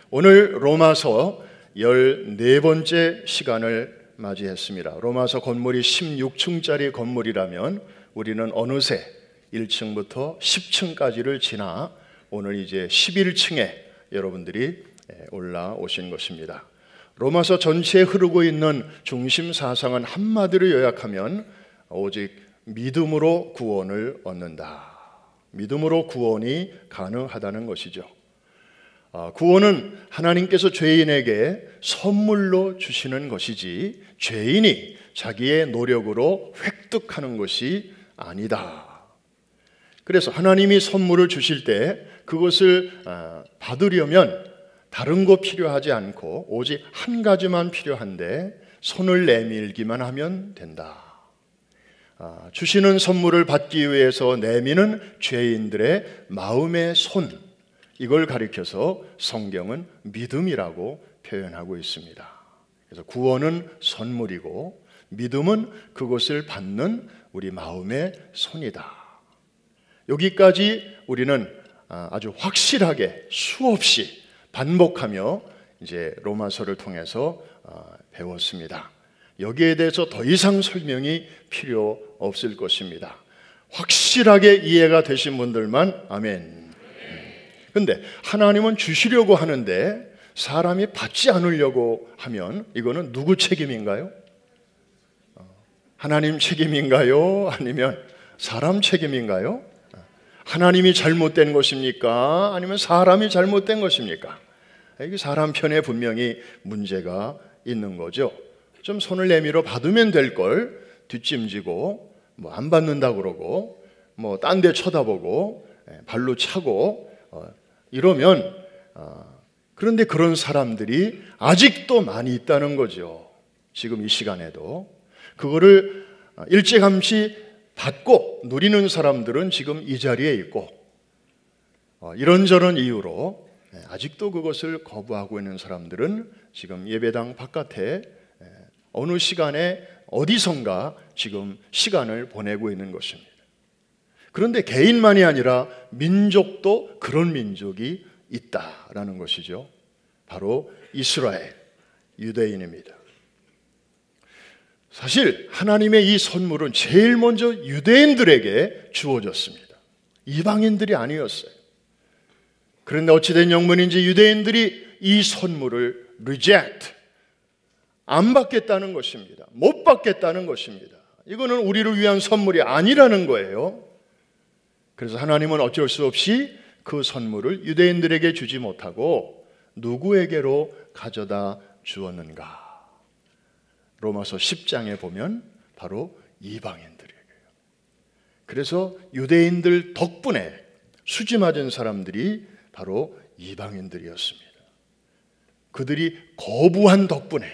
오늘 로마서 14번째 시간을 맞이했습니다. 로마서 건물이 16층짜리 건물이라면 우리는 어느새 1층부터 10층까지를 지나 오늘 이제 11층에 여러분들이 올라오신 것입니다. 로마서 전체에 흐르고 있는 중심 사상은 한마디로 요약하면 오직 믿음으로 구원을 얻는다. 믿음으로 구원이 가능하다는 것이죠. 구원은 하나님께서 죄인에게 선물로 주시는 것이지 죄인이 자기의 노력으로 획득하는 것이 아니다. 그래서 하나님이 선물을 주실 때 그것을 받으려면 다른 거 필요하지 않고 오직 한 가지만 필요한데 손을 내밀기만 하면 된다. 주시는 선물을 받기 위해서 내미는 죄인들의 마음의 손, 이걸 가리켜서 성경은 믿음이라고 표현하고 있습니다. 그래서 구원은 선물이고 믿음은 그것을 받는 우리 마음의 손이다. 여기까지 우리는 아주 확실하게 수없이 반복하며 이제 로마서를 통해서 배웠습니다. 여기에 대해서 더 이상 설명이 필요 없을 것입니다. 확실하게 이해가 되신 분들만 아멘. 근데 하나님은 주시려고 하는데 사람이 받지 않으려고 하면 이거는 누구 책임인가요? 하나님 책임인가요? 아니면 사람 책임인가요? 하나님이 잘못된 것입니까? 아니면 사람이 잘못된 것입니까? 이게 사람 편에 분명히 문제가 있는 거죠. 좀 손을 내밀어 받으면 될 걸 뒷짐지고 뭐 안 받는다 그러고 뭐 딴 데 쳐다보고 발로 차고 이러면 그런데 그런 사람들이 아직도 많이 있다는 거죠. 지금 이 시간에도 그거를 일찌감치 받고 누리는 사람들은 지금 이 자리에 있고 이런저런 이유로 아직도 그것을 거부하고 있는 사람들은 지금 예배당 바깥에 어느 시간에 어디선가 지금 시간을 보내고 있는 것입니다. 그런데 개인만이 아니라 민족도 그런 민족이 있다라는 것이죠. 바로 이스라엘, 유대인입니다. 사실 하나님의 이 선물은 제일 먼저 유대인들에게 주어졌습니다. 이방인들이 아니었어요. 그런데 어찌된 영문인지 유대인들이 이 선물을 reject, 안 받겠다는 것입니다. 못 받겠다는 것입니다. 이거는 우리를 위한 선물이 아니라는 거예요. 그래서 하나님은 어쩔 수 없이 그 선물을 유대인들에게 주지 못하고 누구에게로 가져다 주었는가? 로마서 10장에 보면 바로 이방인들에게요. 그래서 유대인들 덕분에 수지 맞은 사람들이 바로 이방인들이었습니다. 그들이 거부한 덕분에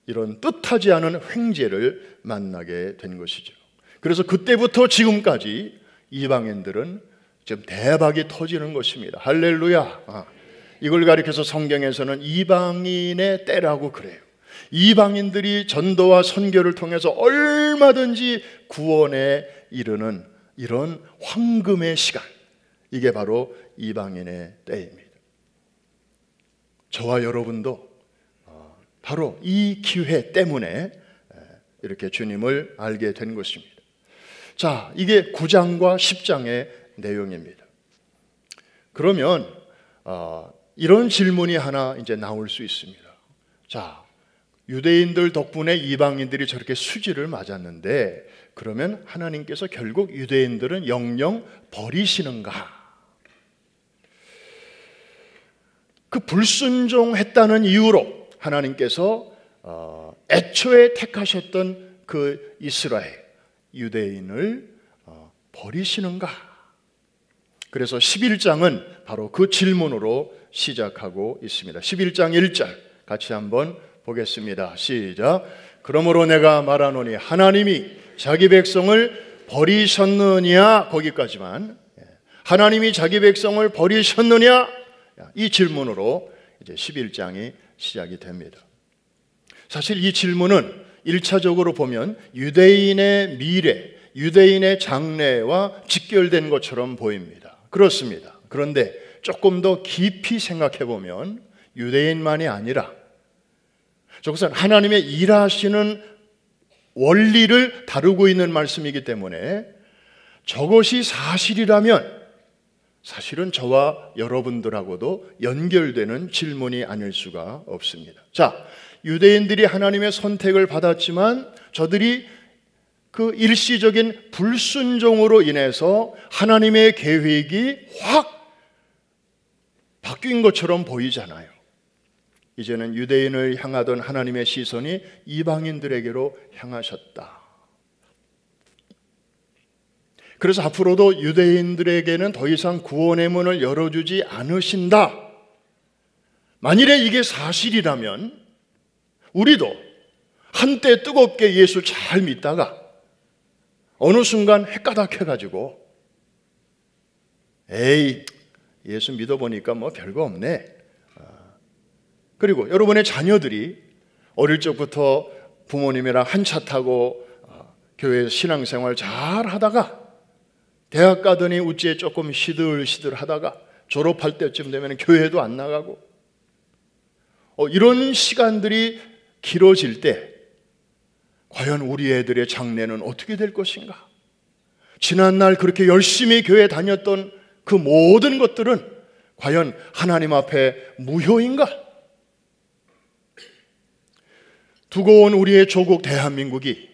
이런 뜻하지 않은 횡재를 만나게 된 것이죠. 그래서 그때부터 지금까지 이방인들은 지금 대박이 터지는 것입니다. 할렐루야. 이걸 가리켜서 성경에서는 이방인의 때라고 그래요. 이방인들이 전도와 선교를 통해서 얼마든지 구원에 이르는 이런 황금의 시간, 이게 바로 이방인의 때입니다. 저와 여러분도 바로 이 기회 때문에 이렇게 주님을 알게 된 것입니다. 자, 이게 9장과 10장의 내용입니다. 그러면 이런 질문이 하나 이제 나올 수 있습니다. 자, 유대인들 덕분에 이방인들이 저렇게 수지를 맞았는데 그러면 하나님께서 결국 유대인들은 영영 버리시는가? 그 불순종했다는 이유로 하나님께서 애초에 택하셨던 그 이스라엘 유대인을 버리시는가? 그래서 11장은 바로 그 질문으로 시작하고 있습니다. 11장 1절 같이 한번 보겠습니다. 시작. 그러므로 내가 말하노니 하나님이 자기 백성을 버리셨느냐? 거기까지만. 하나님이 자기 백성을 버리셨느냐? 이 질문으로 이제 11장이 시작이 됩니다. 사실 이 질문은 1차적으로 보면 유대인의 미래, 유대인의 장래와 직결된 것처럼 보입니다. 그렇습니다. 그런데 조금 더 깊이 생각해 보면 유대인만이 아니라 저것은 하나님의 일하시는 원리를 다루고 있는 말씀이기 때문에 저것이 사실이라면 사실은 저와 여러분들하고도 연결되는 질문이 아닐 수가 없습니다. 자, 유대인들이 하나님의 선택을 받았지만 저들이 그 일시적인 불순종으로 인해서 하나님의 계획이 확 바뀐 것처럼 보이잖아요. 이제는 유대인을 향하던 하나님의 시선이 이방인들에게로 향하셨다. 그래서 앞으로도 유대인들에게는 더 이상 구원의 문을 열어주지 않으신다. 만일에 이게 사실이라면 우리도 한때 뜨겁게 예수 잘 믿다가 어느 순간 헷가닥해가지고 에이, 예수 믿어보니까 뭐 별거 없네. 그리고 여러분의 자녀들이 어릴 적부터 부모님이랑 한 차 타고 교회 신앙생활 잘 하다가 대학 가더니 우찌에 조금 시들시들 하다가 졸업할 때쯤 되면 교회도 안 나가고 이런 시간들이 길어질 때 과연 우리 애들의 장래는 어떻게 될 것인가? 지난날 그렇게 열심히 교회 다녔던 그 모든 것들은 과연 하나님 앞에 무효인가? 두고 온 우리의 조국 대한민국이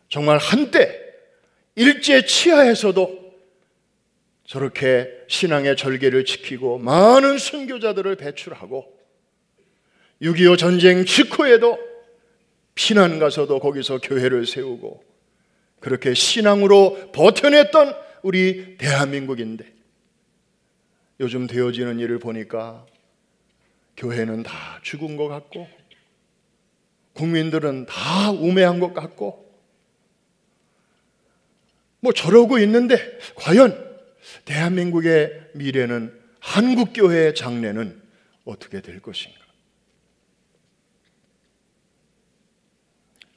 정말 한때 일제 치하에서도 저렇게 신앙의 절개를 지키고 많은 순교자들을 배출하고 6.25 전쟁 직후에도 피난 가서도 거기서 교회를 세우고 그렇게 신앙으로 버텨냈던 우리 대한민국인데 요즘 되어지는 일을 보니까 교회는 다 죽은 것 같고 국민들은 다 우매한 것 같고 뭐 저러고 있는데 과연 대한민국의 미래는 한국교회의 장래는 어떻게 될 것인가?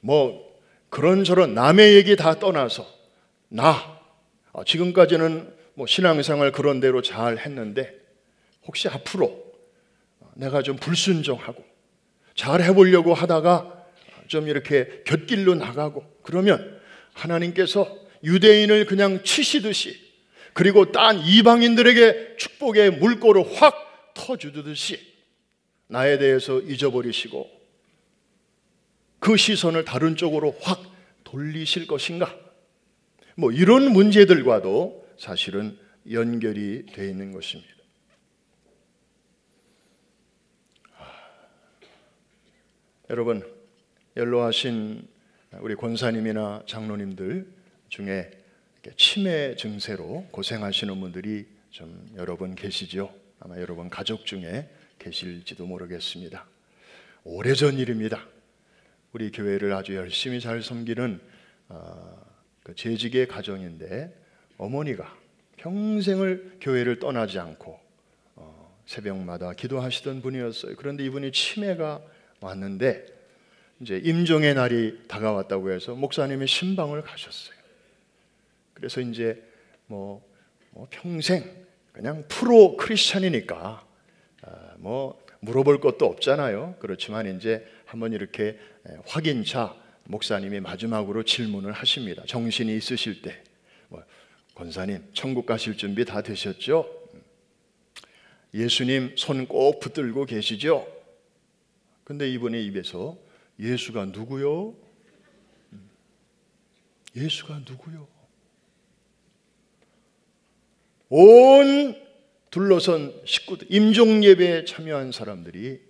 뭐 그런저런 남의 얘기 다 떠나서 지금까지는 뭐 신앙생활 그런 대로 잘 했는데 혹시 앞으로 내가 좀 불순종하고 잘 해보려고 하다가 좀 이렇게 곁길로 나가고 그러면 하나님께서 유대인을 그냥 치시듯이 그리고 딴 이방인들에게 축복의 물꼬를 확 터주듯이 나에 대해서 잊어버리시고 그 시선을 다른 쪽으로 확 돌리실 것인가? 뭐 이런 문제들과도 사실은 연결이 되어 있는 것입니다. 여러분, 연로하신 우리 권사님이나 장로님들 중에 치매 증세로 고생하시는 분들이 좀 여러 분 계시죠. 아마 여러분 가족 중에 계실지도 모르겠습니다. 오래전 일입니다. 우리 교회를 아주 열심히 잘 섬기는 그 재직의 가정인데 어머니가 평생을 교회를 떠나지 않고 새벽마다 기도하시던 분이었어요. 그런데 이분이 치매가 왔는데 이제 임종의 날이 다가왔다고 해서 목사님이 신방을 가셨어요. 그래서 이제 뭐 평생 그냥 프로 크리스찬이니까 뭐 물어볼 것도 없잖아요. 그렇지만 이제 한번 이렇게 확인차 목사님이 마지막으로 질문을 하십니다. 정신이 있으실 때 권사님 천국 가실 준비 다 되셨죠? 예수님 손 꼭 붙들고 계시죠? 근데 이분의 입에서 예수가 누구요? 예수가 누구요? 온 둘러선 식구들, 임종 예배에 참여한 사람들이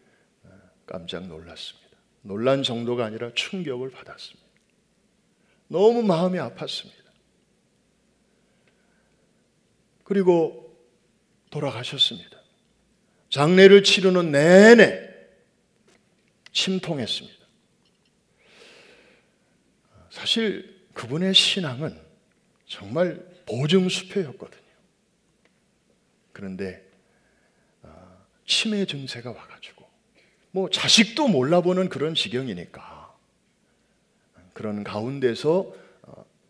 깜짝 놀랐습니다. 놀란 정도가 아니라 충격을 받았습니다. 너무 마음이 아팠습니다. 그리고 돌아가셨습니다. 장례를 치르는 내내 침통했습니다. 사실 그분의 신앙은 정말 보증수표였거든요. 그런데 치매 증세가 와가지고 뭐 자식도 몰라보는 그런 지경이니까 그런 가운데서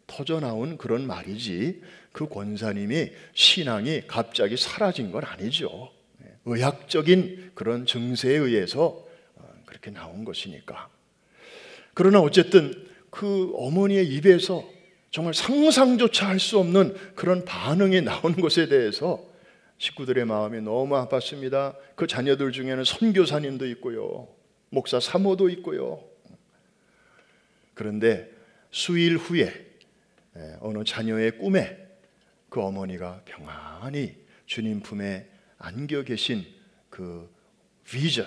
터져나온 그런 말이지 그 권사님이 신앙이 갑자기 사라진 건 아니죠. 의학적인 그런 증세에 의해서 그렇게 나온 것이니까. 그러나 어쨌든 그 어머니의 입에서 정말 상상조차 할 수 없는 그런 반응이 나온 것에 대해서 식구들의 마음이 너무 아팠습니다. 그 자녀들 중에는 선교사님도 있고요, 목사 사모도 있고요. 그런데 수일 후에 어느 자녀의 꿈에 그 어머니가 평안히 주님 품에 안겨 계신 그 비전,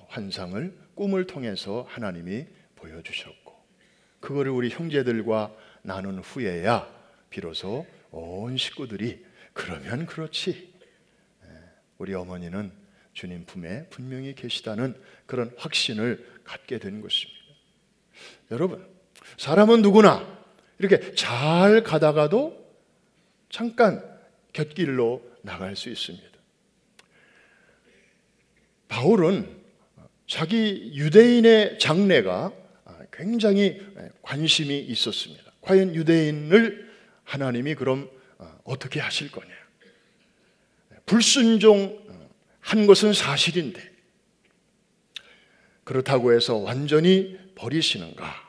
환상을 꿈을 통해서 하나님이 보여주셨고, 그거를 우리 형제들과 나눈 후에야 비로소 온 식구들이 그러면 그렇지, 우리 어머니는 주님 품에 분명히 계시다는 그런 확신을 갖게 된 것입니다. 여러분, 사람은 누구나 이렇게 잘 가다가도 잠깐 곁길로 나갈 수 있습니다. 바울은 자기 유대인의 장래가 굉장히 관심이 있었습니다. 과연 유대인을 하나님이 그럼 어떻게 하실 거냐? 불순종한 것은 사실인데 그렇다고 해서 완전히 버리시는가?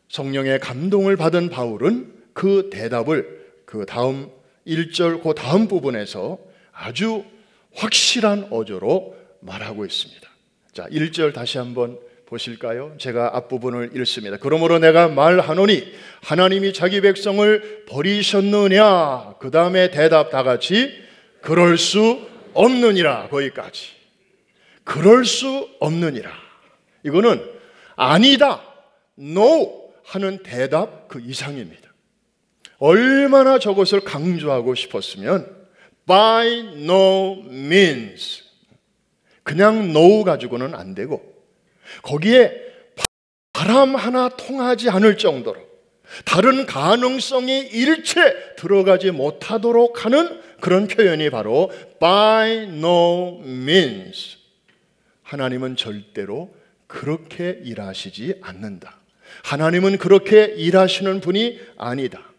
성령의 감동을 받은 바울은 그 대답을 그 다음 1절 그 다음 부분에서 아주 확실한 어조로 말하고 있습니다. 자, 1절 다시 한번 보실까요? 제가 앞부분을 읽습니다. 그러므로 내가 말하노니 하나님이 자기 백성을 버리셨느냐? 그 다음에 대답 다 같이 그럴 수 없느니라. 거기까지. 그럴 수 없느니라. 이거는 아니다, no 하는 대답 그 이상입니다. 얼마나 저것을 강조하고 싶었으면 by no means, 그냥 no 가지고는 안 되고 거기에 바람 하나 통하지 않을 정도로 다른 가능성이 일체 들어가지 못하도록 하는 그런 표현이 바로 by no means. 하나님은 절대로 그렇게 일하시지 않는다. 하나님은 그렇게 일하시는 분이 아니다.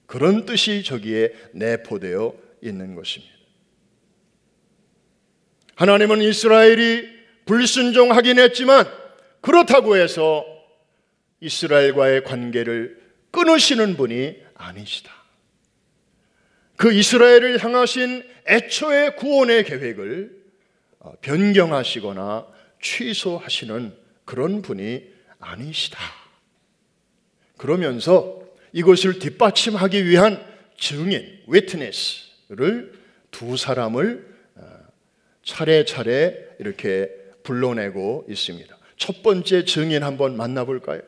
그런 뜻이 저기에 내포되어 있는 것입니다. 하나님은 이스라엘이 불순종하긴 했지만 그렇다고 해서 이스라엘과의 관계를 끊으시는 분이 아니시다. 그 이스라엘을 향하신 애초의 구원의 계획을 변경하시거나 취소하시는 그런 분이 아니시다. 그러면서 이것을 뒷받침하기 위한 증인, witness를 두 사람을 차례차례 이렇게 불러내고 있습니다. 첫 번째 증인 한번 만나볼까요?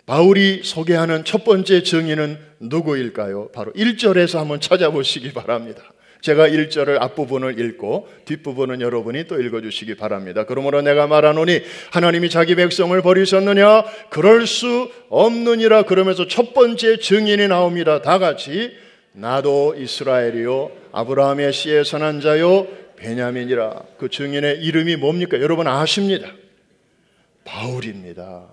바울이 소개하는 첫 번째 증인은 누구일까요? 바로 1절에서 한번 찾아보시기 바랍니다. 제가 1절을 앞부분을 읽고 뒷부분은 여러분이 또 읽어주시기 바랍니다. 그러므로 내가 말하노니 하나님이 자기 백성을 버리셨느냐? 그럴 수 없느니라. 그러면서 첫 번째 증인이 나옵니다. 다 같이 나도 이스라엘이요 아브라함의 씨에 선한 자요 베냐민이라. 그 증인의 이름이 뭡니까? 여러분 아십니다. 바울입니다.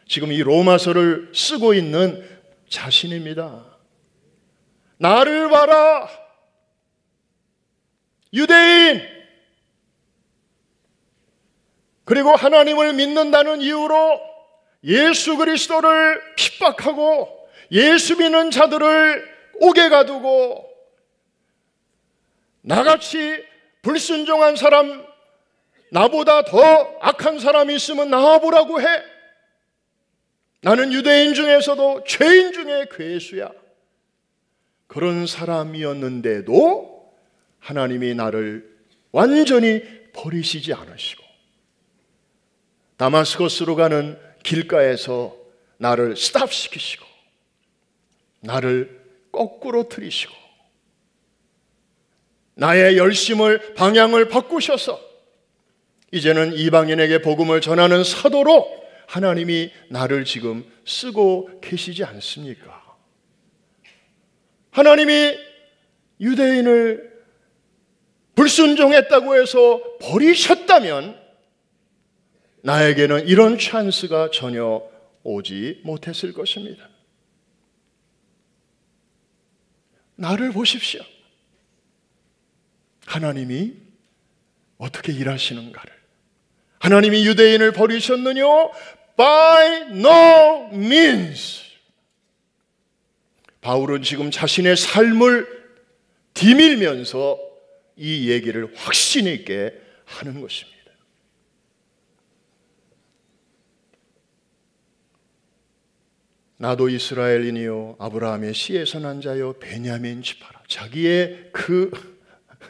지금 이 로마서를 쓰고 있는 자신입니다. 나를 봐라, 유대인, 그리고 하나님을 믿는다는 이유로 예수 그리스도를 핍박하고 예수 믿는 자들을 옥에 가두고 나같이 불순종한 사람, 나보다 더 악한 사람이 있으면 나와보라고 해. 나는 유대인 중에서도 죄인 중에 괴수야. 그런 사람이었는데도 하나님이 나를 완전히 버리시지 않으시고 다마스커스로 가는 길가에서 나를 스탑시키시고 나를 거꾸로 틀이시고 나의 열심을 방향을 바꾸셔서 이제는 이방인에게 복음을 전하는 사도로 하나님이 나를 지금 쓰고 계시지 않습니까? 하나님이 유대인을 불순종했다고 해서 버리셨다면 나에게는 이런 찬스가 전혀 오지 못했을 것입니다. 나를 보십시오. 하나님이 어떻게 일하시는가를. 하나님이 유대인을 버리셨느냐? By no means. 바울은 지금 자신의 삶을 디밀면서 이 얘기를 확신 있게 하는 것입니다. 나도 이스라엘인이요 아브라함의 씨에서 난 자요 베냐민 지파라. 자기의 그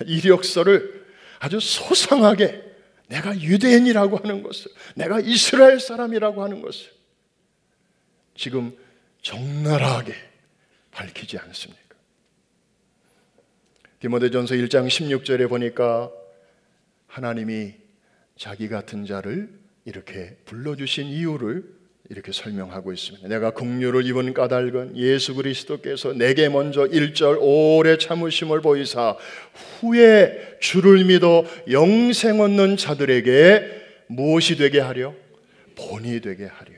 이력서를 아주 소상하게 내가 유대인이라고 하는 것을, 내가 이스라엘 사람이라고 하는 것을 지금 적나라하게 밝히지 않습니까? 디모데전서 1장 16절에 보니까 하나님이 자기 같은 자를 이렇게 불러주신 이유를 이렇게 설명하고 있습니다. 내가 긍휼을 입은 까닭은 예수 그리스도께서 내게 먼저 1절 오래 참으심을 보이사 후에 주를 믿어 영생 얻는 자들에게 무엇이 되게 하려? 본이 되게 하려.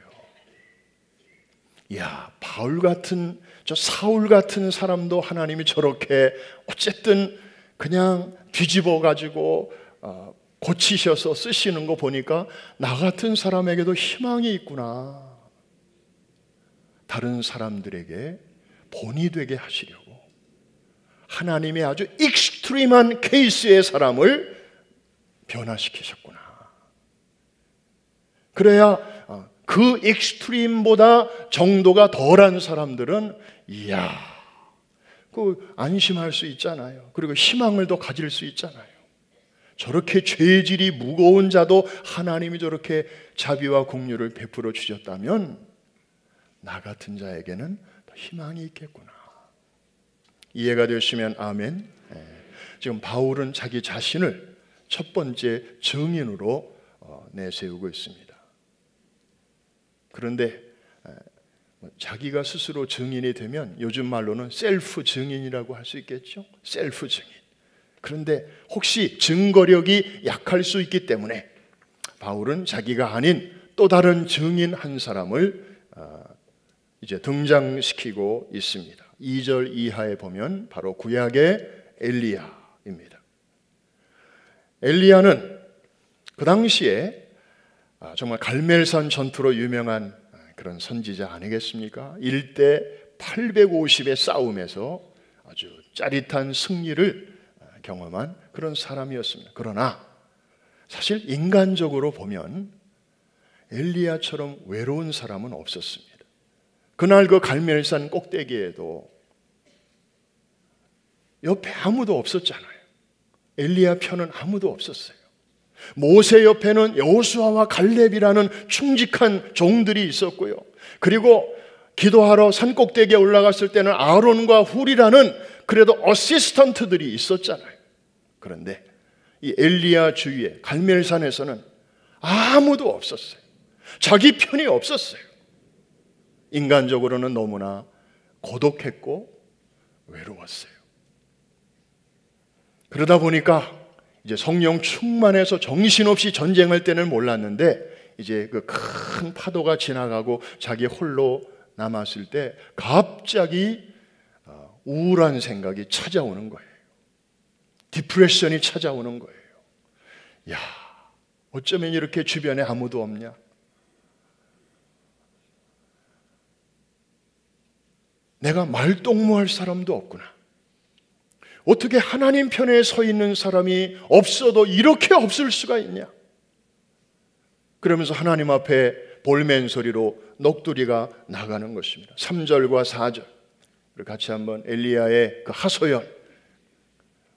이야, 바울 같은, 저 사울 같은 사람도 하나님이 저렇게 어쨌든 그냥 뒤집어 가지고 고치셔서 쓰시는 거 보니까 나 같은 사람에게도 희망이 있구나. 다른 사람들에게 본이 되게 하시려고 하나님의 아주 익스트림한 케이스의 사람을 변화시키셨구나. 그래야 그 익스트림보다 정도가 덜한 사람들은 이야, 그 안심할 수 있잖아요. 그리고 희망을 더 가질 수 있잖아요. 저렇게 죄질이 무거운 자도 하나님이 저렇게 자비와 긍휼을 베풀어 주셨다면 나 같은 자에게는 더 희망이 있겠구나. 이해가 되시면 아멘. 지금 바울은 자기 자신을 첫 번째 증인으로 내세우고 있습니다. 그런데 자기가 스스로 증인이 되면 요즘 말로는 셀프 증인이라고 할 수 있겠죠. 셀프 증인. 그런데 혹시 증거력이 약할 수 있기 때문에 바울은 자기가 아닌 또 다른 증인 한 사람을 이제 등장시키고 있습니다. 2절 이하에 보면 바로 구약의 엘리야입니다. 엘리야는 그 당시에 정말 갈멜산 전투로 유명한 그런 선지자 아니겠습니까? 일대 850의 싸움에서 아주 짜릿한 승리를 경험한 그런 사람이었습니다. 그러나 사실 인간적으로 보면 엘리야처럼 외로운 사람은 없었습니다. 그날 그 갈멜산 꼭대기에도 옆에 아무도 없었잖아요. 엘리야 편은 아무도 없었어요. 모세 옆에는 여호수아와 갈렙이라는 충직한 종들이 있었고요. 그리고 기도하러 산 꼭대기에 올라갔을 때는 아론과 훌이라는 그래도 어시스턴트들이 있었잖아요. 그런데 이 엘리야 주위에 갈멜산에서는 아무도 없었어요. 자기 편이 없었어요. 인간적으로는 너무나 고독했고 외로웠어요. 그러다 보니까 이제 성령 충만해서 정신없이 전쟁할 때는 몰랐는데 이제 그 큰 파도가 지나가고 자기 홀로 남았을 때 갑자기 우울한 생각이 찾아오는 거예요. 디프레션이 찾아오는 거예요. 야, 어쩌면 이렇게 주변에 아무도 없냐? 내가 말동무할 사람도 없구나. 어떻게 하나님 편에 서 있는 사람이 없어도 이렇게 없을 수가 있냐? 그러면서 하나님 앞에 볼멘 소리로 넋두리가 나가는 것입니다. 3절과 4절 같이 한번 엘리야의 그 하소연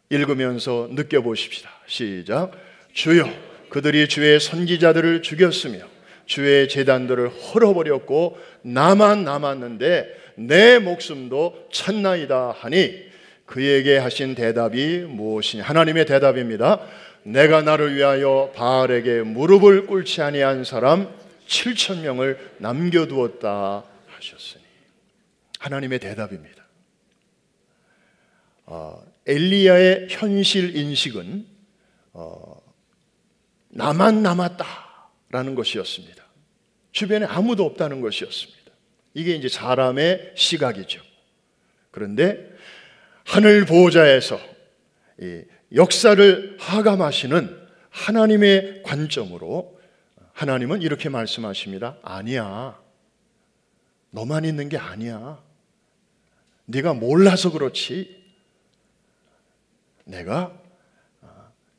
읽으면서 느껴보십시다. 시작. 주여, 그들이 주의 선지자들을 죽였으며 주의 제단들을 헐어버렸고 나만 남았는데 내 목숨도 찾나이다 하니 그에게 하신 대답이 무엇이냐? 하나님의 대답입니다. 내가 나를 위하여 바알에게 무릎을 꿇지 아니한 사람 7,000명을 남겨두었다 하셨으니. 하나님의 대답입니다. 엘리야의 현실 인식은 나만 남았다라는 것이었습니다. 주변에 아무도 없다는 것이었습니다. 이게 이제 사람의 시각이죠. 그런데 하늘 보호자에서 이 역사를 하감하시는 하나님의 관점으로 하나님은 이렇게 말씀하십니다. 아니야. 너만 있는 게 아니야. 네가 몰라서 그렇지. 내가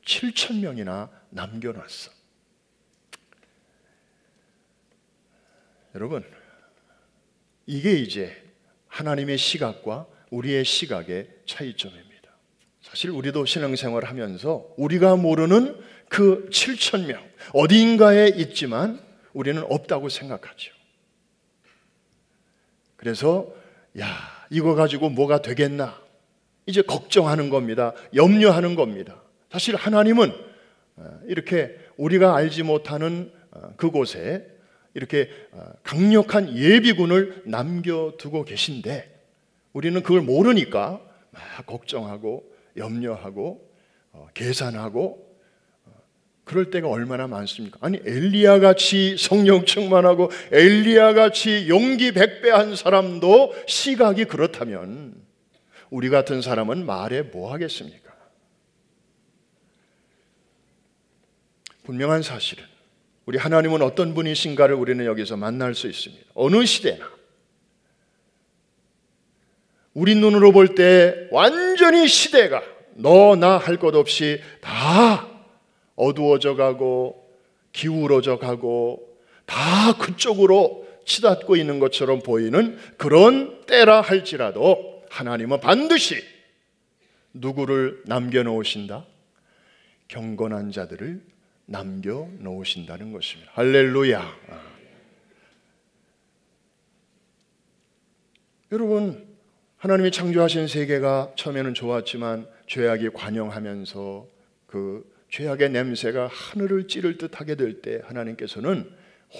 7,000명이나 남겨놨어. 여러분, 이게 이제 하나님의 시각과 우리의 시각의 차이점입니다. 사실 우리도 신앙생활을 하면서 우리가 모르는 그 7,000명 어딘가에 있지만 우리는 없다고 생각하죠. 그래서 이거 가지고 뭐가 되겠나 이제 걱정하는 겁니다. 염려하는 겁니다. 사실 하나님은 이렇게 우리가 알지 못하는 그곳에 이렇게 강력한 예비군을 남겨두고 계신데 우리는 그걸 모르니까 막 걱정하고 염려하고 계산하고 그럴 때가 얼마나 많습니까? 아니 엘리야같이 성령 충만하고 엘리야같이 용기 백배한 사람도 시각이 그렇다면 우리 같은 사람은 말해 뭐 하겠습니까? 분명한 사실은 우리 하나님은 어떤 분이신가를 우리는 여기서 만날 수 있습니다. 어느 시대나 우리 눈으로 볼 때 완전히 시대가 너 나 할 것 없이 다 어두워져 가고 기울어져 가고 다 그쪽으로 치닫고 있는 것처럼 보이는 그런 때라 할지라도 하나님은 반드시 누구를 남겨놓으신다? 경건한 자들을 남겨놓으신다는 것입니다. 할렐루야. 여러분, 하나님이 창조하신 세계가 처음에는 좋았지만 죄악이 관영하면서 그 죄악의 냄새가 하늘을 찌를 듯 하게 될 때 하나님께서는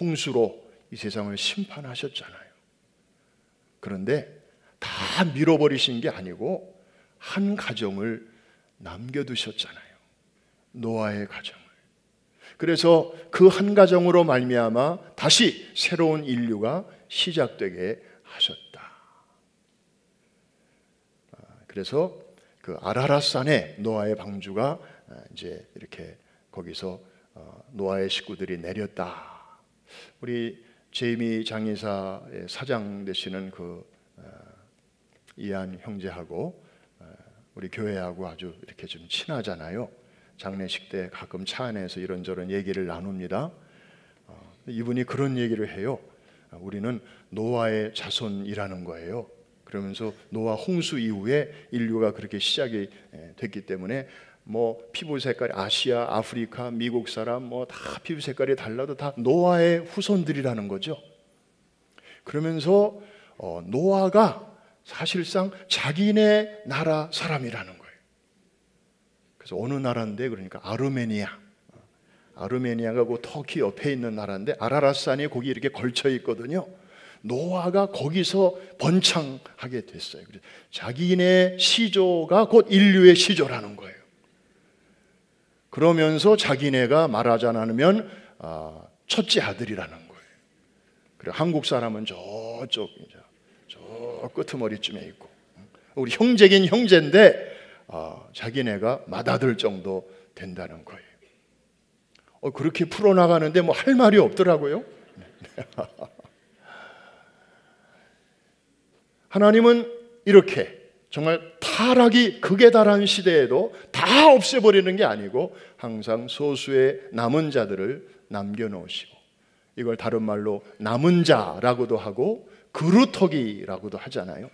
홍수로 이 세상을 심판하셨잖아요. 그런데 다 밀어버리신 게 아니고 한 가정을 남겨두셨잖아요. 노아의 가정을. 그래서 그 한 가정으로 말미암아 다시 새로운 인류가 시작되게 하셨다. 그래서 그 아라랏산에 노아의 방주가 이제 이렇게 거기서 노아의 식구들이 내렸다. 우리 제이미 장의사의 사장 되시는 그 이한 형제하고 우리 교회하고 아주 이렇게 좀 친하잖아요. 장례식 때 가끔 차 안에서 이런저런 얘기를 나눕니다. 이분이 그런 얘기를 해요. 우리는 노아의 자손이라는 거예요. 그러면서 노아 홍수 이후에 인류가 그렇게 시작이 됐기 때문에 뭐 피부 색깔이 아시아, 아프리카, 미국 사람 뭐 다 피부 색깔이 달라도 다 노아의 후손들이라는 거죠. 그러면서 노아가 사실상 자기네 나라 사람이라는 거예요. 그래서 어느 나라인데 그러니까 아르메니아가 그 터키 옆에 있는 나라인데 아라랏산이 거기 이렇게 걸쳐 있거든요. 노아가 거기서 번창하게 됐어요. 자기네 시조가 곧 인류의 시조라는 거예요. 그러면서 자기네가 말하자면 첫째 아들이라는 거예요. 그리고 한국 사람은 저 끄트머리쯤에 있고 우리 형제긴 형제인데 자기네가 맏아들 정도 된다는 거예요. 그렇게 풀어나가는데 뭐 할 말이 없더라고요. 하나님은 이렇게 정말 타락이 극에 달한 시대에도 다 없애버리는 게 아니고 항상 소수의 남은 자들을 남겨놓으시고 이걸 다른 말로 남은 자라고도 하고 그루터기라고도 하잖아요.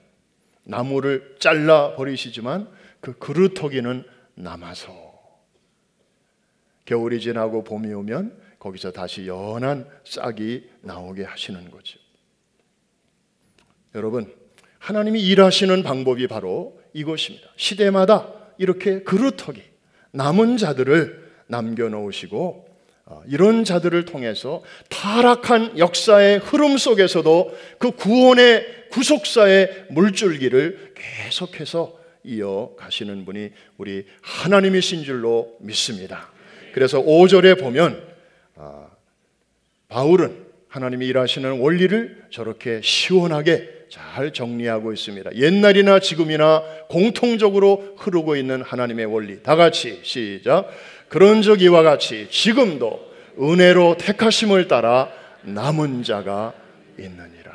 나무를 잘라버리시지만 그 그루터기는 남아서 겨울이 지나고 봄이 오면 거기서 다시 연한 싹이 나오게 하시는 거죠. 여러분, 하나님이 일하시는 방법이 바로 이것입니다. 시대마다 이렇게 그루터기, 남은 자들을 남겨놓으시고 이런 자들을 통해서 타락한 역사의 흐름 속에서도 그 구원의 구속사의 물줄기를 계속해서 이어가시는 분이 우리 하나님이신 줄로 믿습니다. 그래서 5절에 보면 바울은 하나님이 일하시는 원리를 저렇게 시원하게 잘 정리하고 있습니다. 옛날이나 지금이나 공통적으로 흐르고 있는 하나님의 원리. 다 같이 시작. 그런즉 이와 같이 지금도 은혜로 택하심을 따라 남은 자가 있느니라.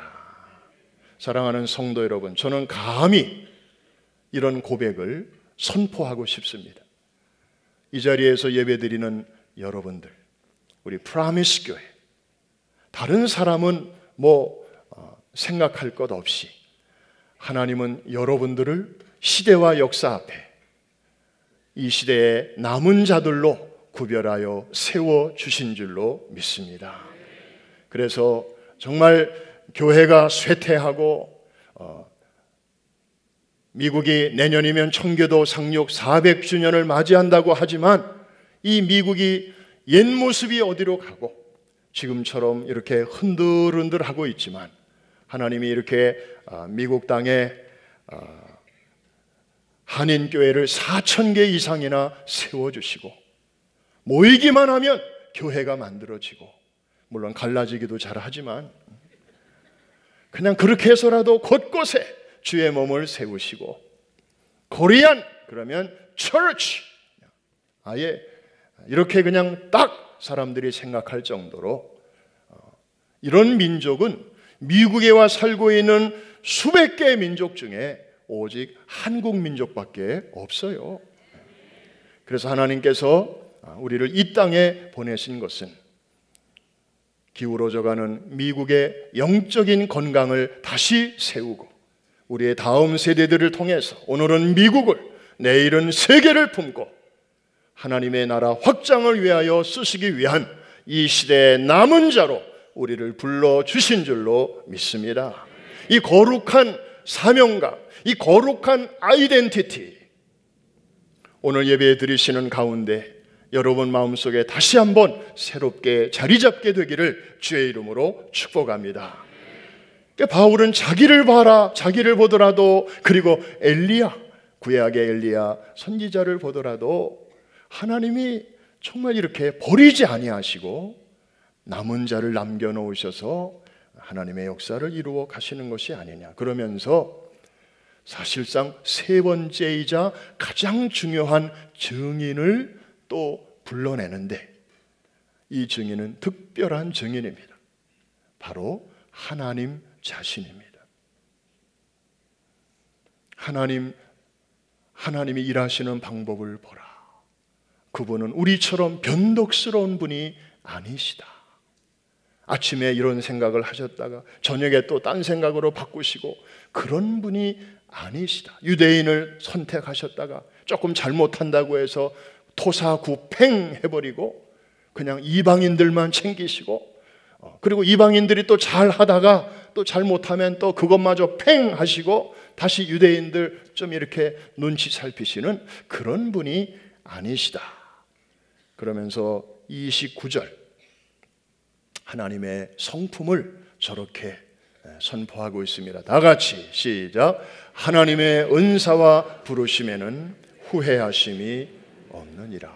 사랑하는 성도 여러분, 저는 감히 이런 고백을 선포하고 싶습니다. 이 자리에서 예배드리는 여러분들, 우리 프라미스 교회, 다른 사람은 생각할 것 없이 하나님은 여러분들을 시대와 역사 앞에 이 시대의 남은 자들로 구별하여 세워주신 줄로 믿습니다. 그래서 정말 교회가 쇠퇴하고 미국이 내년이면 청교도 상륙 400주년을 맞이한다고 하지만 이 미국이 옛 모습이 어디로 가고 지금처럼 이렇게 흔들흔들하고 있지만 하나님이 이렇게 미국 땅에 한인교회를 4,000개 이상이나 세워주시고 모이기만 하면 교회가 만들어지고 물론 갈라지기도 잘하지만 그냥 그렇게 해서라도 곳곳에 주의 몸을 세우시고 코리안 그러면 church 아예 이렇게 그냥 딱 사람들이 생각할 정도로 이런 민족은 미국에 와 살고 있는 수백 개의 민족 중에 오직 한국 민족밖에 없어요. 그래서 하나님께서 우리를 이 땅에 보내신 것은 기울어져가는 미국의 영적인 건강을 다시 세우고 우리의 다음 세대들을 통해서 오늘은 미국을 내일은 세계를 품고 하나님의 나라 확장을 위하여 쓰시기 위한 이 시대의 남은 자로 우리를 불러주신 줄로 믿습니다. 이 거룩한 사명감, 이 거룩한 아이덴티티 오늘 예배 드리시는 가운데 여러분 마음속에 다시 한번 새롭게 자리 잡게 되기를 주의 이름으로 축복합니다. 바울은 자기를 봐라, 자기를 보더라도 그리고 엘리야, 구약의 엘리야 선지자를 보더라도 하나님이 정말 이렇게 버리지 아니하시고 남은 자를 남겨놓으셔서 하나님의 역사를 이루어 가시는 것이 아니냐. 그러면서 사실상 세 번째이자 가장 중요한 증인을 또 불러내는데 이 증인은 특별한 증인입니다. 바로 하나님 자신입니다. 하나님이 일하시는 방법을 보라. 그분은 우리처럼 변덕스러운 분이 아니시다. 아침에 이런 생각을 하셨다가 저녁에 또 딴 생각으로 바꾸시고 그런 분이 아니시다. 유대인을 선택하셨다가 조금 잘못한다고 해서 토사구팽 해버리고 그냥 이방인들만 챙기시고 그리고 이방인들이 또 잘하다가 또 잘못하면 또 그것마저 팽 하시고 다시 유대인들 좀 이렇게 눈치 살피시는 그런 분이 아니시다. 그러면서 29절 하나님의 성품을 저렇게 선포하고 있습니다. 다 같이 시작. 하나님의 은사와 부르심에는 후회하심이 없느니라.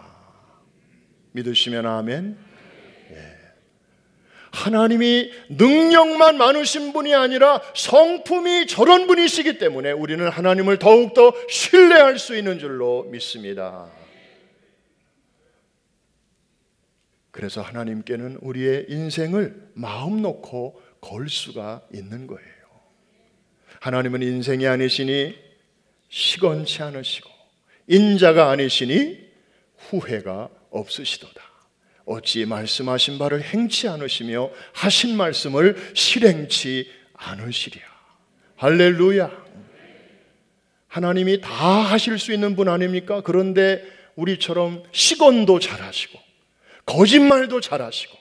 믿으시면 아멘. 하나님이 능력만 많으신 분이 아니라 성품이 저런 분이시기 때문에 우리는 하나님을 더욱더 신뢰할 수 있는 줄로 믿습니다. 그래서 하나님께는 우리의 인생을 마음 놓고 걸 수가 있는 거예요. 하나님은 인생이 아니시니 시건치 않으시고 인자가 아니시니 후회가 없으시도다. 어찌 말씀하신 바를 행치 않으시며 하신 말씀을 실행치 않으시랴. 할렐루야. 하나님이 다 하실 수 있는 분 아닙니까? 그런데 우리처럼 시건도 잘하시고 거짓말도 잘하시고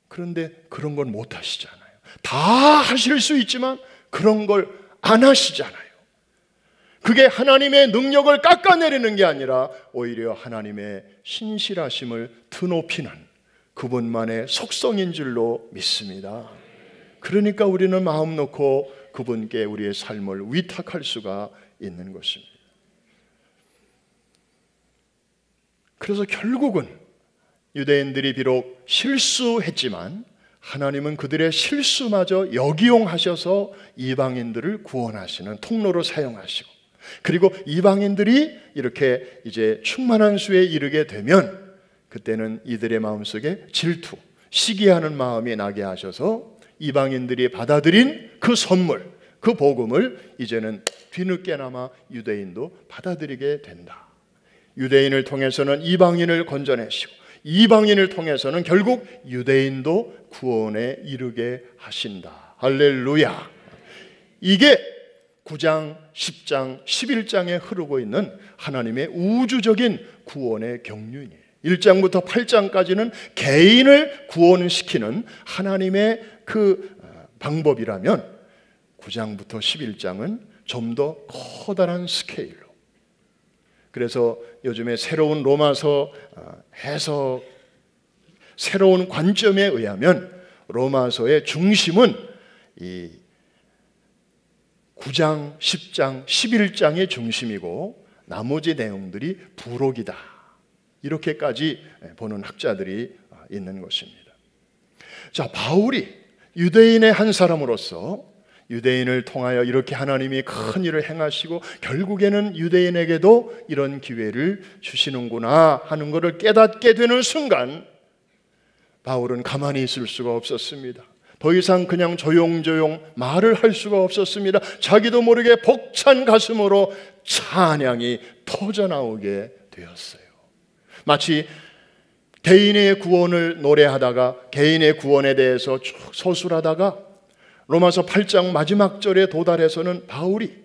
그런데 그런 건 못 하시잖아요. 다 하실 수 있지만 그런 걸 안 하시잖아요. 그게 하나님의 능력을 깎아내리는 게 아니라 오히려 하나님의 신실하심을 드높이는 그분만의 속성인 줄로 믿습니다. 그러니까 우리는 마음 놓고 그분께 우리의 삶을 위탁할 수가 있는 것입니다. 그래서 결국은 유대인들이 비록 실수했지만 하나님은 그들의 실수마저 역이용하셔서 이방인들을 구원하시는 통로로 사용하시고, 그리고 이방인들이 이렇게 이제 충만한 수에 이르게 되면 그때는 이들의 마음속에 질투, 시기하는 마음이 나게 하셔서 이방인들이 받아들인 그 선물, 그 복음을 이제는 뒤늦게나마 유대인도 받아들이게 된다. 유대인을 통해서는 이방인을 건져내시고, 이방인을 통해서는 결국 유대인도 구원에 이르게 하신다. 할렐루야. 이게 9장, 10장, 11장에 흐르고 있는 하나님의 우주적인 구원의 경륜이에요. 1장부터 8장까지는 개인을 구원시키는 하나님의 그 방법이라면 9장부터 11장은 좀 더 커다란 스케일로, 그래서 요즘에 새로운 로마서 해석, 새로운 관점에 의하면 로마서의 중심은 이 9장, 10장, 11장의 중심이고 나머지 내용들이 부록이다. 이렇게까지 보는 학자들이 있는 것입니다. 자, 바울이 유대인의 한 사람으로서 유대인을 통하여 이렇게 하나님이 큰 일을 행하시고 결국에는 유대인에게도 이런 기회를 주시는구나 하는 것을 깨닫게 되는 순간 바울은 가만히 있을 수가 없었습니다. 더 이상 그냥 조용조용 말을 할 수가 없었습니다. 자기도 모르게 벅찬 가슴으로 찬양이 터져나오게 되었어요. 마치 개인의 구원을 노래하다가 개인의 구원에 대해서 쭉 서술하다가 로마서 8장 마지막 절에 도달해서는 바울이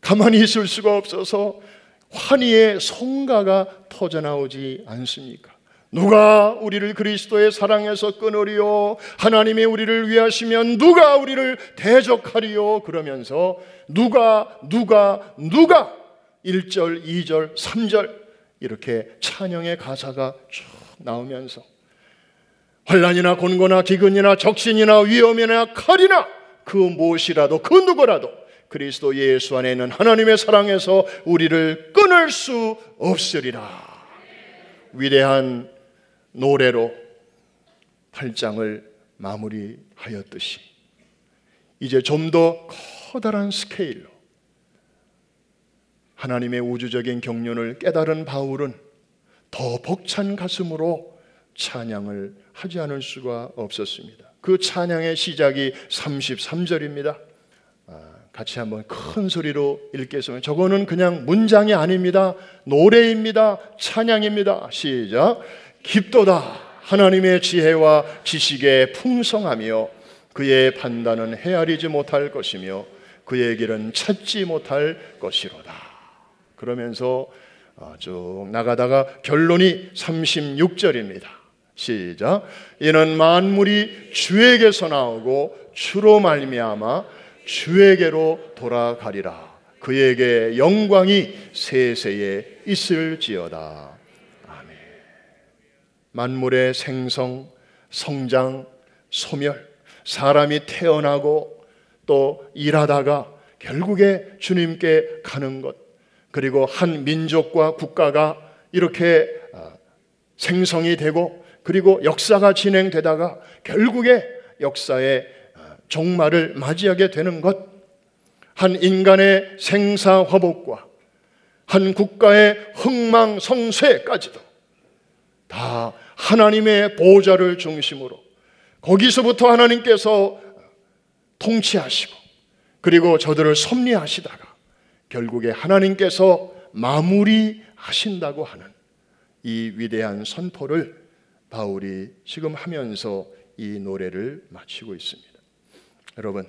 가만히 있을 수가 없어서 환희의 성가가 터져나오지 않습니까? 누가 우리를 그리스도의 사랑에서 끊으리요? 하나님이 우리를 위하시면 누가 우리를 대적하리요? 그러면서 누가 1절, 2절, 3절 이렇게 찬양의 가사가 쭉 나오면서 환난이나 곤고나 기근이나 적신이나 위험이나 칼이나 그 무엇이라도 그 누구라도 그리스도 예수 안에 있는 하나님의 사랑에서 우리를 끊을 수 없으리라. 위대한 노래로 8장을 마무리하였듯이 이제 좀 더 커다란 스케일로 하나님의 우주적인 경륜을 깨달은 바울은 더 벅찬 가슴으로 찬양을 하지 않을 수가 없었습니다. 그 찬양의 시작이 33절입니다. 같이 한번 큰 소리로 읽겠습니다. 저거는 그냥 문장이 아닙니다. 노래입니다. 찬양입니다. 시작. 깊도다 하나님의 지혜와 지식의 풍성하며 그의 판단은 헤아리지 못할 것이며 그의 길은 찾지 못할 것이로다. 그러면서 쭉 나가다가 결론이 36절입니다. 시작. 이는 만물이 주에게서 나오고 주로 말미암아 주에게로 돌아가리라. 그에게 영광이 세세에 있을지어다. 아멘. 만물의 생성, 성장, 소멸, 사람이 태어나고 또 일하다가 결국에 주님께 가는 것, 그리고 한 민족과 국가가 이렇게 생성이 되고 그리고 역사가 진행되다가 결국에 역사의 종말을 맞이하게 되는 것, 한 인간의 생사화복과 한 국가의 흥망성쇠까지도 다 하나님의 보좌를 중심으로 거기서부터 하나님께서 통치하시고 그리고 저들을 섭리하시다가 결국에 하나님께서 마무리하신다고 하는 이 위대한 선포를 바울이 지금 하면서 이 노래를 마치고 있습니다. 여러분,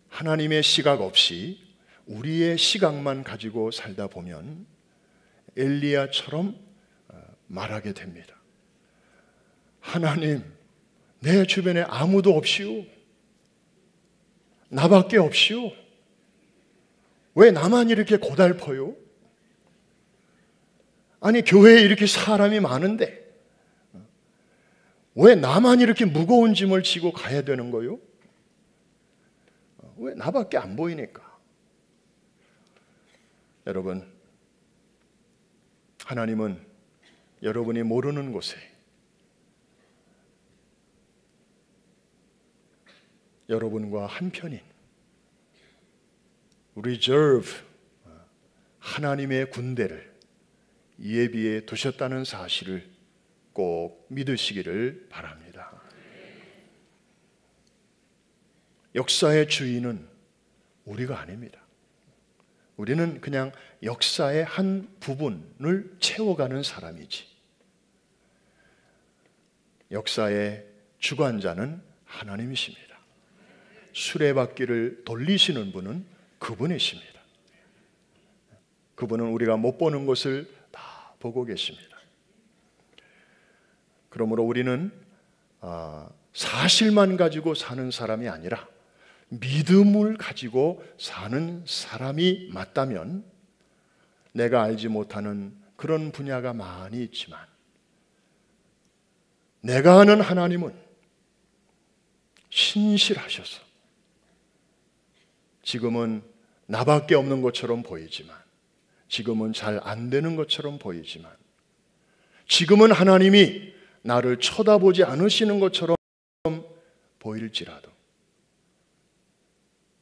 하나님의 시각 없이 우리의 시각만 가지고 살다 보면 엘리야처럼 말하게 됩니다. 하나님, 내 주변에 아무도 없이요, 나밖에 없이요, 왜 나만 이렇게 고달퍼요? 아니 교회에 이렇게 사람이 많은데 왜 나만 이렇게 무거운 짐을 지고 가야 되는 거요? 왜 나밖에 안 보이니까? 여러분, 하나님은 여러분이 모르는 곳에 여러분과 한편인 reserve 하나님의 군대를 예비해 두셨다는 사실을 꼭 믿으시기를 바랍니다. 역사의 주인은 우리가 아닙니다. 우리는 그냥 역사의 한 부분을 채워가는 사람이지, 역사의 주관자는 하나님이십니다. 수레바퀴를 돌리시는 분은 그분이십니다. 그분은 우리가 못 보는 것을 다 보고 계십니다. 그러므로 우리는 사실만 가지고 사는 사람이 아니라 믿음을 가지고 사는 사람이 맞다면, 내가 알지 못하는 그런 분야가 많이 있지만 내가 아는 하나님은 신실하셔서 지금은 나밖에 없는 것처럼 보이지만, 지금은 잘 안 되는 것처럼 보이지만, 지금은 하나님이 나를 쳐다보지 않으시는 것처럼 보일지라도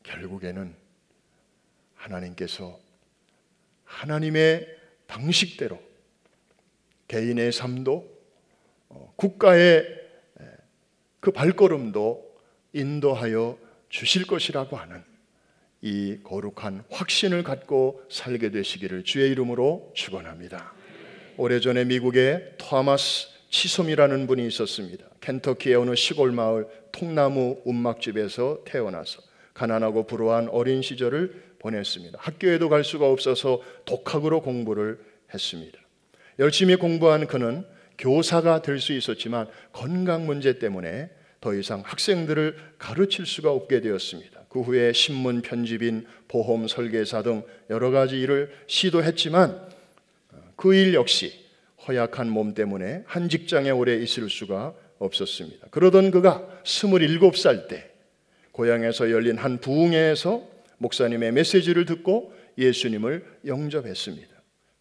결국에는 하나님께서 하나님의 방식대로 개인의 삶도 국가의 그 발걸음도 인도하여 주실 것이라고 하는 이 거룩한 확신을 갖고 살게 되시기를 주의 이름으로 축원합니다. 오래전에 미국에 토마스 치솜이라는 분이 있었습니다. 켄터키의 어느 시골 마을 통나무 움막집에서 태어나서 가난하고 불우한 어린 시절을 보냈습니다. 학교에도 갈 수가 없어서 독학으로 공부를 했습니다. 열심히 공부한 그는 교사가 될 수 있었지만 건강 문제 때문에 더 이상 학생들을 가르칠 수가 없게 되었습니다. 그 후에 신문 편집인, 보험 설계사 등 여러 가지 일을 시도했지만 그 일 역시 허약한 몸 때문에 한 직장에 오래 있을 수가 없었습니다. 그러던 그가 27살 때 고향에서 열린 한 부흥회에서 목사님의 메시지를 듣고 예수님을 영접했습니다.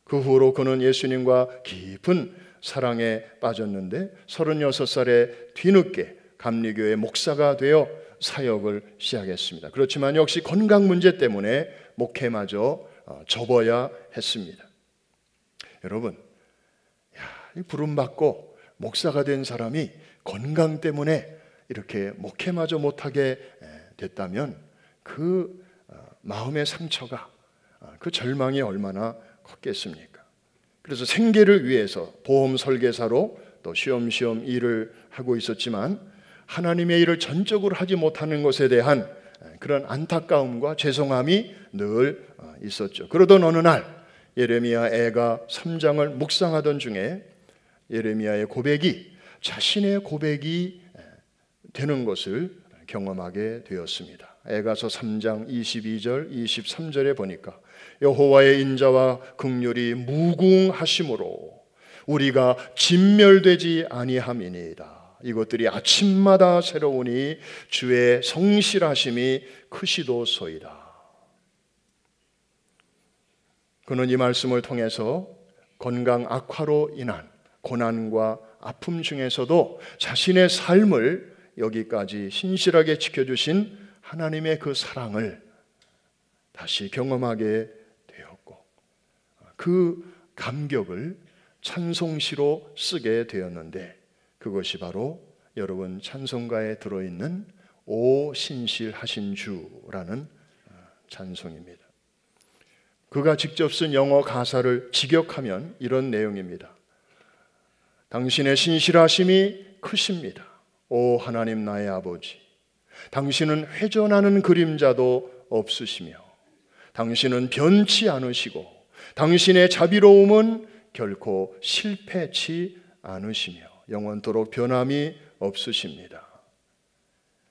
그 후로 그는 예수님과 깊은 사랑에 빠졌는데 36살에 뒤늦게 감리교의 목사가 되어 사역을 시작했습니다. 그렇지만 역시 건강 문제 때문에 목회마저 접어야 했습니다. 여러분, 부름받고 목사가 된 사람이 건강 때문에 이렇게 목회마저 못하게 됐다면 그 마음의 상처가, 그 절망이 얼마나 컸겠습니까? 그래서 생계를 위해서 보험 설계사로 또 쉬엄쉬엄 일을 하고 있었지만 하나님의 일을 전적으로 하지 못하는 것에 대한 그런 안타까움과 죄송함이 늘 있었죠. 그러던 어느 날 예레미야 애가 3장을 묵상하던 중에 예레미야의 고백이 자신의 고백이 되는 것을 경험하게 되었습니다. 애가서 3장 22절 23절에 보니까 여호와의 인자와 긍휼이 무궁하심으로 우리가 진멸되지 아니함이니이다. 이것들이 아침마다 새로우니 주의 성실하심이 크시도소이다. 그는 이 말씀을 통해서 건강 악화로 인한 고난과 아픔 중에서도 자신의 삶을 여기까지 신실하게 지켜주신 하나님의 그 사랑을 다시 경험하게 되었고, 그 감격을 찬송시로 쓰게 되었는데, 그것이 바로 여러분 찬송가에 들어있는 오 신실하신 주라는 찬송입니다. 그가 직접 쓴 영어 가사를 직역하면 이런 내용입니다. 당신의 신실하심이 크십니다. 오 하나님 나의 아버지, 당신은 회전하는 그림자도 없으시며 당신은 변치 않으시고 당신의 자비로움은 결코 실패치 않으시며 영원토록 변함이 없으십니다.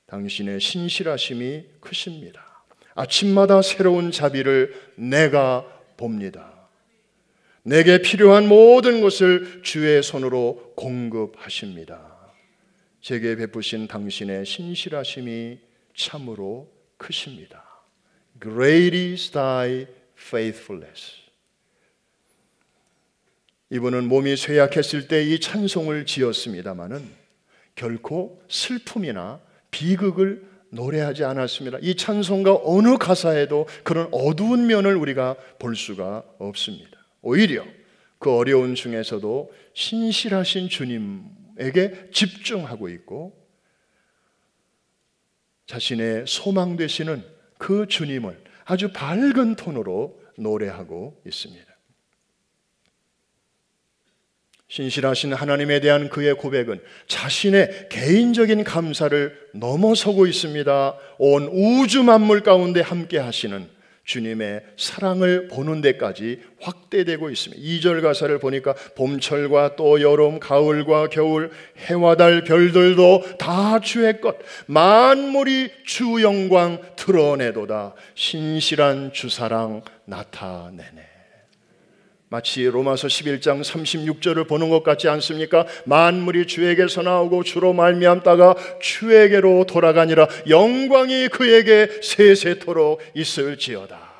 당신의 신실하심이 크십니다. 아침마다 새로운 자비를 내가 봅니다. 내게 필요한 모든 것을 주의 손으로 공급하십니다. 제게 베푸신 당신의 신실하심이 참으로 크십니다. Great is thy faithfulness. 이분은 몸이 쇠약했을 때 이 찬송을 지었습니다마는 결코 슬픔이나 비극을 노래하지 않았습니다. 이 찬송가 어느 가사에도 그런 어두운 면을 우리가 볼 수가 없습니다. 오히려 그 어려운 중에서도 신실하신 주님에게 집중하고 있고 자신의 소망 되시는 그 주님을 아주 밝은 톤으로 노래하고 있습니다. 신실하신 하나님에 대한 그의 고백은 자신의 개인적인 감사를 넘어서고 있습니다. 온 우주 만물 가운데 함께 하시는 주님의 사랑을 보는 데까지 확대되고 있습니다. 2절 가사를 보니까 봄철과 또 여름, 가을과 겨울, 해와 달, 별들도 다 주의 것, 만물이 주 영광 드러내도다. 신실한 주 사랑 나타내네. 마치 로마서 11장 36절을 보는 것 같지 않습니까? 만물이 주에게서 나오고 주로 말미암다가 주에게로 돌아가니라. 영광이 그에게 세세토록 있을지어다.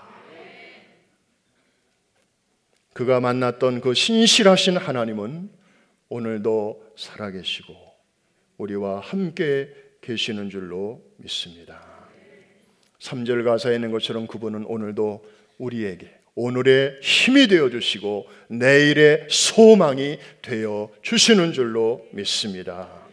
그가 만났던 그 신실하신 하나님은 오늘도 살아계시고 우리와 함께 계시는 줄로 믿습니다. 3절 가사에 있는 것처럼 그분은 오늘도 우리에게 오늘의 힘이 되어 주시고 내일의 소망이 되어 주시는 줄로 믿습니다.